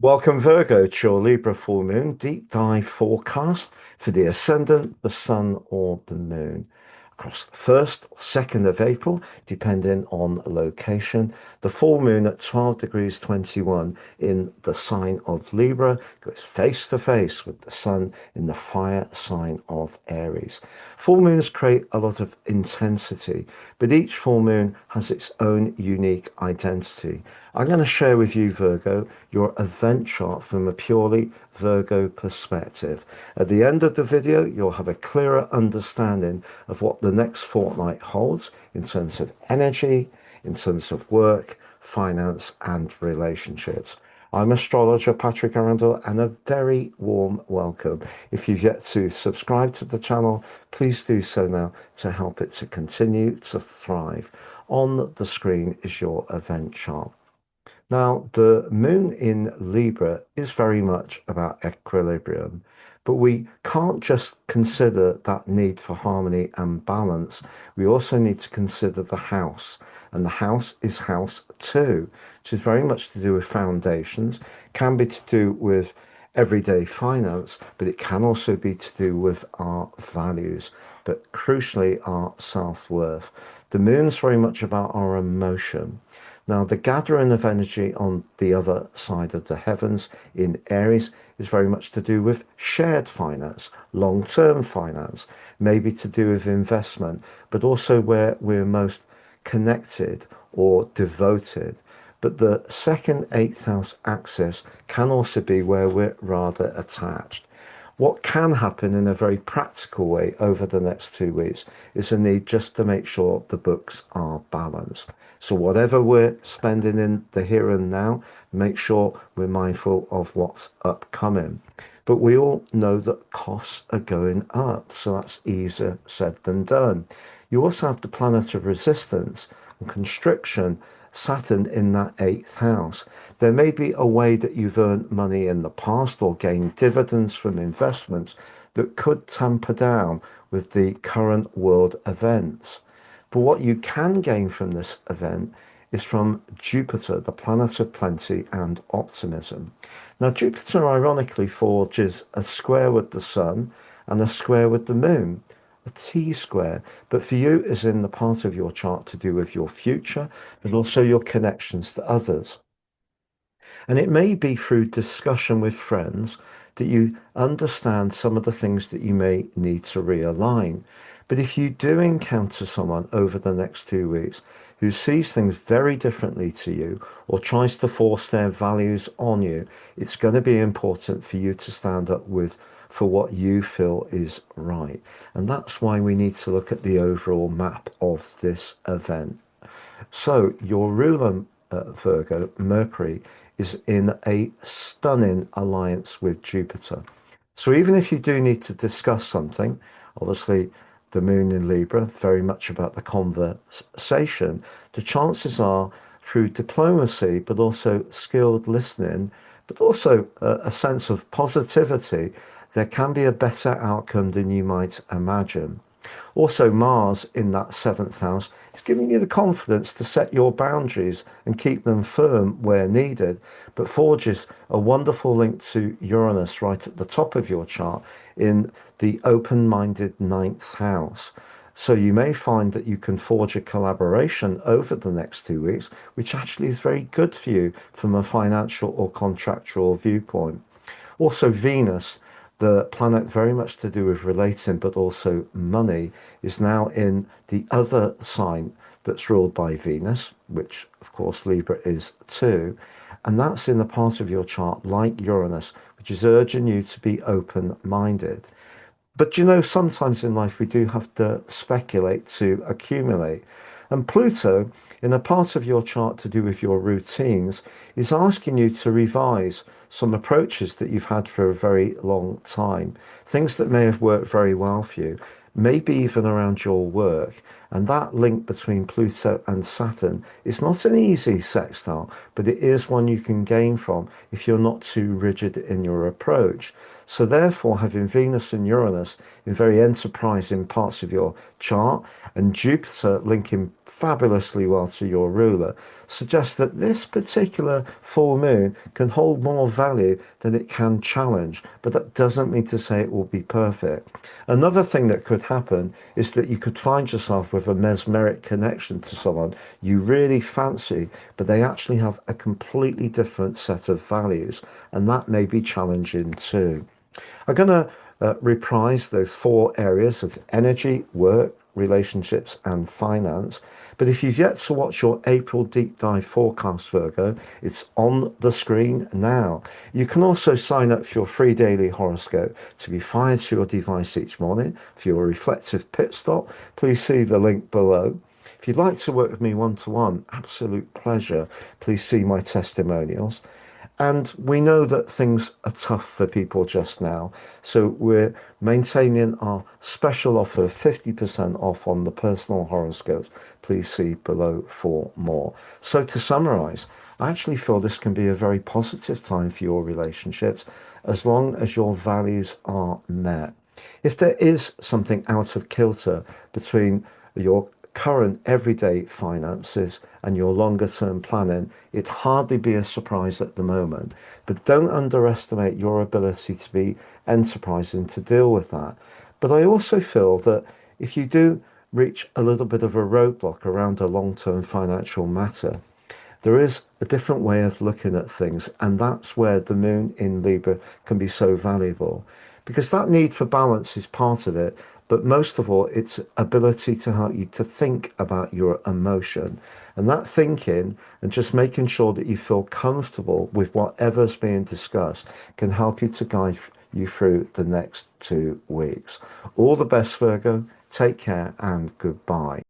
Welcome, Virgo, to your Libra Full Moon deep dive forecast for the ascendant, the sun, or the moon. Across the 1st or 2nd of April, depending on location, the full moon at 12 degrees 21 in the sign of Libra goes face to face with the sun in the fire sign of Aries. Full moons create a lot of intensity, but each full moon has its own unique identity. I'm going to share with you, Virgo, your event chart from a purely Virgo perspective. At the end of the video, you'll have a clearer understanding of what the next fortnight holds in terms of energy, in terms of work, finance, and relationships. I'm astrologer Patrick Arundell, and a very warm welcome. If you've yet to subscribe to the channel, please do so now to help it to continue to thrive. On the screen is your event chart. Now, the moon in Libra is very much about equilibrium, but we can't just consider that need for harmony and balance. We also need to consider the house, and the house is house two, which is very much to do with foundations, can be to do with everyday finance, but it can also be to do with our values, but crucially our self-worth. The moon's very much about our emotion. Now, the gathering of energy on the other side of the heavens in Aries is very much to do with shared finance, long-term finance, maybe to do with investment, but also where we're most connected or devoted. But the second eighth house axis can also be where we're rather attached. What can happen in a very practical way over the next 2 weeks is a need just to make sure the books are balanced. So whatever we're spending in the here and now, make sure we're mindful of what's upcoming. But we all know that costs are going up, so that's easier said than done. You also have the planet of resistance and constriction, Saturn in that eighth house. There may be a way that you've earned money in the past or gained dividends from investments that could tamper down with the current world events. But what you can gain from this event is from Jupiter, the planet of plenty and optimism. Now, Jupiter ironically forges a square with the sun and a square with the moon, a T-square, but for you is in the part of your chart to do with your future, but also your connections to others. And it may be through discussion with friends that you understand some of the things that you may need to realign. But if you do encounter someone over the next 2 weeks who sees things very differently to you or tries to force their values on you, it's going to be important for you to stand up with for what you feel is right. And that's why we need to look at the overall map of this event. So your ruler, Virgo, Mercury, is in a stunning alliance with Jupiter. So even if you do need to discuss something, obviously the moon in Libra, very much about the conversation, the chances are through diplomacy, but also skilled listening, but also a sense of positivity, there can be a better outcome than you might imagine. Also, Mars in that seventh house is giving you the confidence to set your boundaries and keep them firm where needed, but forges a wonderful link to Uranus right at the top of your chart in the open-minded ninth house. So you may find that you can forge a collaboration over the next 2 weeks, which actually is very good for you from a financial or contractual viewpoint. Also, Venus, the planet very much to do with relating, but also money, is now in the other sign that's ruled by Venus, which of course Libra is too. And that's in the part of your chart like Uranus, which is urging you to be open-minded. But you know, sometimes in life we do have to speculate to accumulate. And Pluto, in a part of your chart to do with your routines, is asking you to revise some approaches that you've had for a very long time, things that may have worked very well for you, maybe even around your work. And that link between Pluto and Saturn is not an easy sextile, but it is one you can gain from if you're not too rigid in your approach. So therefore, having Venus and Uranus in very enterprising parts of your chart and Jupiter linking fabulously well to your ruler suggests that this particular full moon can hold more value than it can challenge, but that doesn't mean to say it will be perfect. Another thing that could happen is that you could find yourself with a mesmeric connection to someone you really fancy, but they actually have a completely different set of values, and that may be challenging too. I'm going to reprise those 4 areas of energy, work, relationships, and finance. But if you've yet to watch your April deep dive forecast, Virgo, it's on the screen now. You can also sign up for your free daily horoscope to be fired to your device each morning for your reflective pit stop. Please see the link below. If you'd like to work with me one-to-one, absolute pleasure. Please see my testimonials. And we know that things are tough for people just now. So we're maintaining our special offer of 50% off on the personal horoscopes. Please see below for more. So to summarize, I actually feel this can be a very positive time for your relationships as long as your values are met. If there is something out of kilter between your current everyday finances and your longer term planning, it'd hardly be a surprise at the moment. But don't underestimate your ability to be enterprising to deal with that. But I also feel that if you do reach a little bit of a roadblock around a long-term financial matter, there is a different way of looking at things, and that's where the moon in Libra can be so valuable, because that need for balance is part of it, but most of all, its ability to help you to think about your emotion. And that thinking and just making sure that you feel comfortable with whatever's being discussed can help you to guide you through the next 2 weeks. All the best, Virgo. Take care and goodbye.